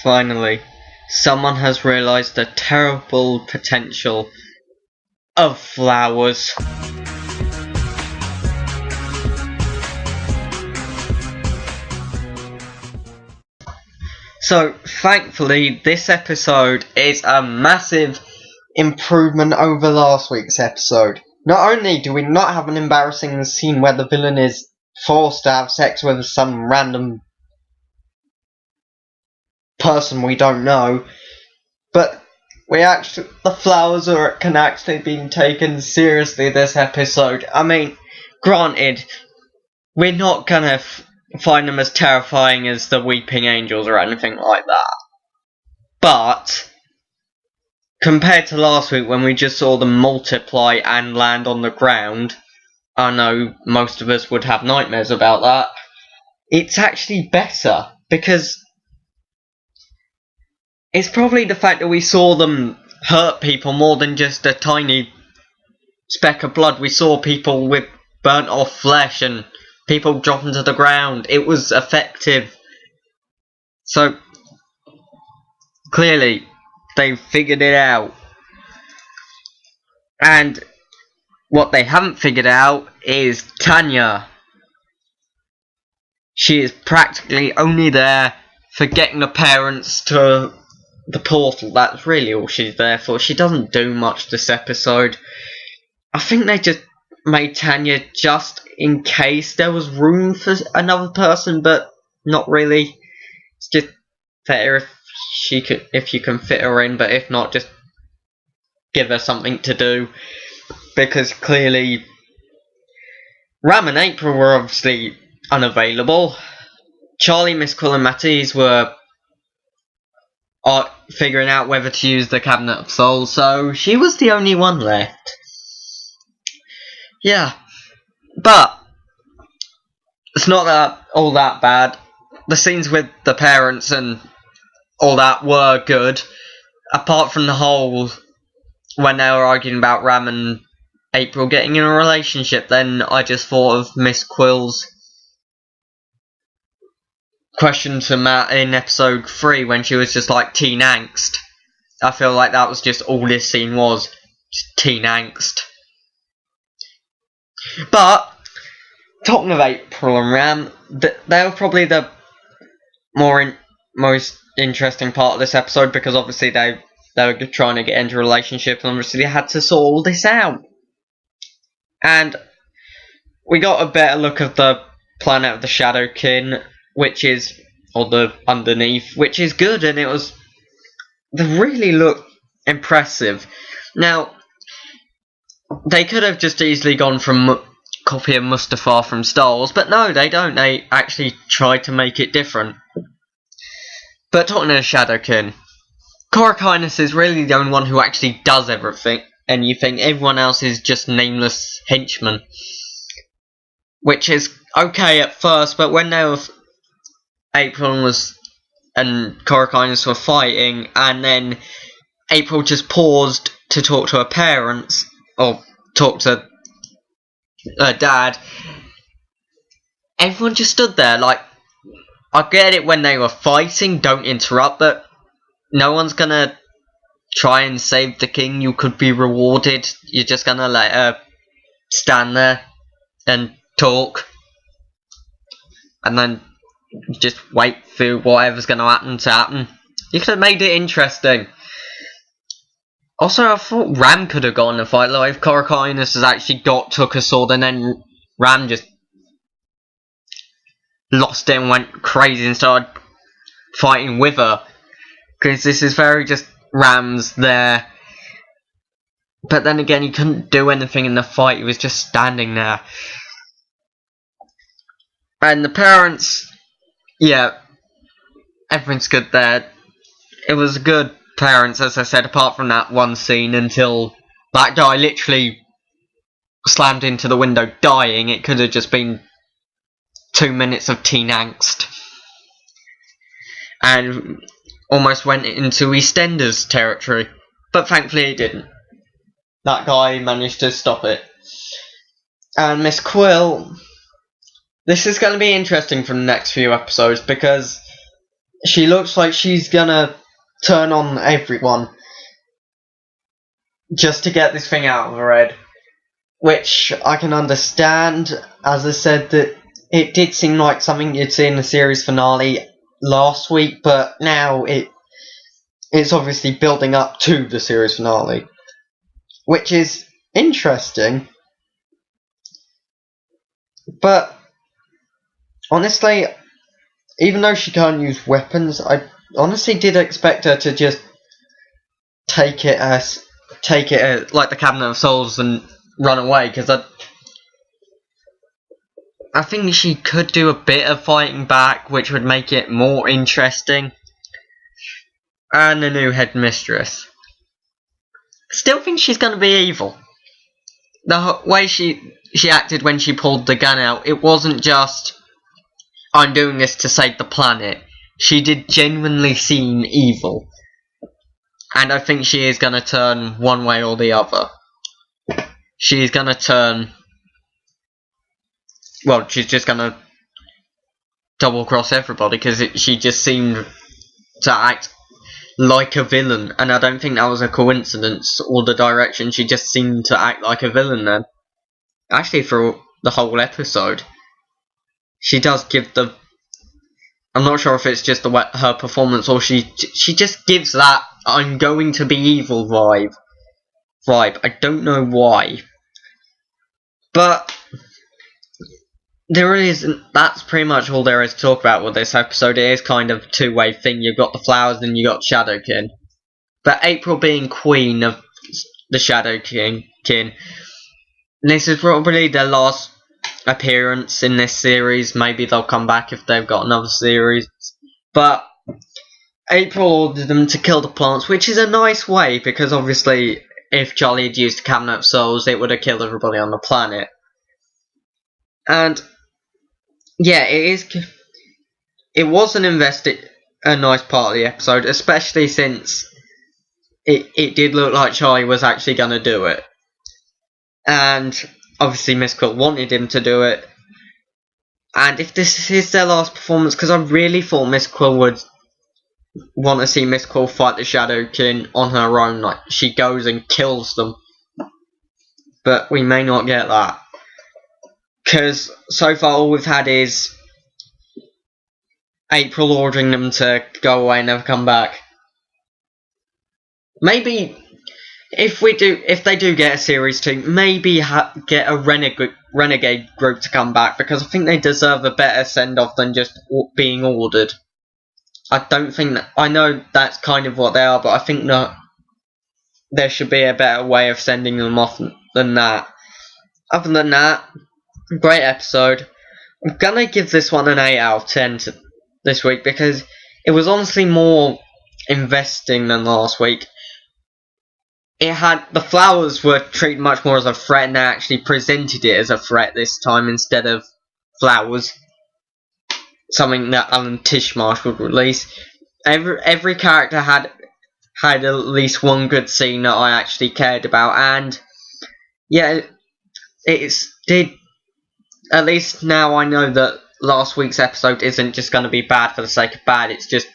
Finally, someone has realised the terrible potential of flowers. So, thankfully, this episode is a massive improvement over last week's episode. Not only do we not have an embarrassing scene where the villain is forced to have sex with some random person we don't know, but the flowers can actually be taken seriously this episode. I mean, granted, we're not gonna find them as terrifying as the Weeping Angels or anything like that, but compared to last week when we just saw them multiply and land on the ground, I know most of us would have nightmares about that, it's actually better, because it's probably the fact that we saw them hurt people more than just a tiny speck of blood. We saw people with burnt off flesh and people dropping to the ground. It was effective. So, clearly, they figured it out. And what they haven't figured out is Tanya. She is practically only there for getting the parents to the portal. That's really all she's there for. She doesn't do much this episode. I think they just made Tanya just in case there was room for another person, but not really. It's just better if you can fit her in, but if not, just give her something to do, because clearly Ram and April were obviously unavailable. Charlie, Miss Quill and Matisse were figuring out whether to use the Cabinet of Souls, so she was the only one left. Yeah, but it's not all that bad. The scenes with the parents and all that were good, apart from the whole when they were arguing about Ram and April getting in a relationship. Then I just thought of Miss Quill's question to Matt in episode 3 when she was just like teen angst. I feel like that was just all this scene was, just teen angst. But talking of April and Ram, they were probably the most interesting part of this episode, because obviously they were trying to get into a relationship, and obviously they had to sort all this out. And we got a better look of the planet of the Shadowkin, or the underneath, which is good, and they really look impressive. Now, they could have just easily gone from copy of Mustafar from Star Wars, but no, they don't. They actually try to make it different. But talking of Shadowkin, Korra Kynus is really the only one who actually does everything, and you think everyone else is just nameless henchmen. Which is okay at first, but when April and Korra Kynus were fighting, and then April just paused to talk to her parents, or talk to her dad, everyone just stood there like, I get it when they were fighting, don't interrupt, but no one's gonna try and save the king. You could be rewarded. You're just gonna let her stand there and talk, and then just wait for whatever's gonna happen to happen. You could have made it interesting. Also, I thought Ram could have gotten a fight. Like, if Korra Kynus has actually took a sword, and then Ram just lost it and went crazy and started fighting with her. Because this is very just Ram's there. But then again, he couldn't do anything in the fight. He was just standing there. And the parents, yeah, everything's good there. It was good parents, as I said, apart from that one scene until that guy literally slammed into the window dying. It could have just been 2 minutes of teen angst. And almost went into EastEnders territory. But thankfully it didn't. That guy managed to stop it. And Miss Quill, this is going to be interesting for the next few episodes, because she looks like she's gonna turn on everyone just to get this thing out of her head. Which I can understand, as I said, that it did seem like something you'd see in the series finale last week, but now it's obviously building up to the series finale, which is interesting. But honestly, even though she can't use weapons, I honestly did expect her to just take it as like the Cabinet of Souls and run away, because I think she could do a bit of fighting back, which would make it more interesting. And the new headmistress. Still think she's going to be evil. The way she acted when she pulled the gun out, it wasn't just, I'm doing this to save the planet. She did genuinely seem evil. And I think she is going to turn one way or the other. She's going to turn... Well, she's just going to double cross everybody, because she just seemed to act like a villain, and I don't think that was a coincidence or the direction. She just seemed to act like a villain then. Actually, for the whole episode, she does give the... I'm not sure if it's just her performance, or she just gives that I'm going to be evil vibe. I don't know why. But there isn't. That's pretty much all there is to talk about with this episode. It is kind of a two-way thing. You've got the flowers and you got Shadowkin. But April being queen of the Shadowkin, this is probably their last appearance in this series. Maybe they'll come back if they've got another series. But April ordered them to kill the plants, which is a nice way, because obviously if Charlie had used the Cabinet of Souls, it would have killed everybody on the planet. And yeah, it was a nice part of the episode, especially since it did look like Charlie was actually going to do it. And obviously Miss Quill wanted him to do it. And if this is their last performance, because I really thought Miss Quill would want to see Miss Quill fight the Shadowkin on her own, like she goes and kills them. But we may not get that. Because so far all we've had is April ordering them to go away and never come back. Maybe if they do get a series 2, maybe get a renegade group to come back, because I think they deserve a better send off than just being ordered. I don't think that, I know that's kind of what they are, but I think that there should be a better way of sending them off than that. Other than that, great episode. I'm gonna give this one an 8 out of 10 this week, because it was honestly more investing than last week. It had, the flowers were treated much more as a threat, and they actually presented it as a threat this time instead of flowers. Something that Alan Tishmarsh would release. Every character had at least one good scene that I actually cared about, and yeah, it did. At least now I know that last week's episode isn't just going to be bad for the sake of bad. It's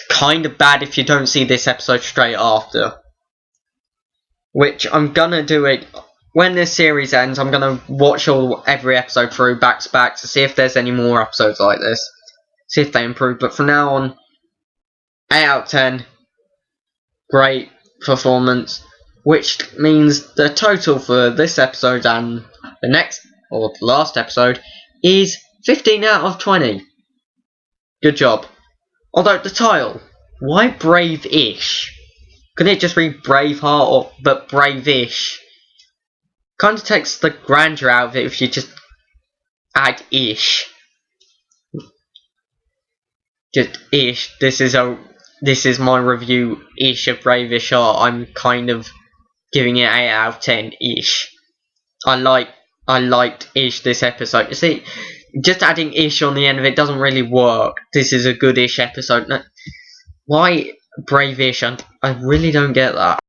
kind of bad if you don't see this episode straight after. Which I'm gonna do it when this series ends. I'm gonna watch every episode through back to back to see if there's any more episodes like this. See if they improve. But from now on, 8 out of 10. Great performance. Which means the total for this episode and the next, or the last episode, is 15 out of 20. Good job. Although the title, why Brave-ish? Couldn't it just read Braveheart, but Brave-ish? Kind of takes the grandeur out of it if you just add ish. Just ish. This is my review ish of Brave-ish Heart. I'm kind of giving it 8 out of 10 ish. I liked ish this episode. You see, just adding ish on the end of it doesn't really work. This is a good ish episode. No, why Brave-ish? I really don't get that.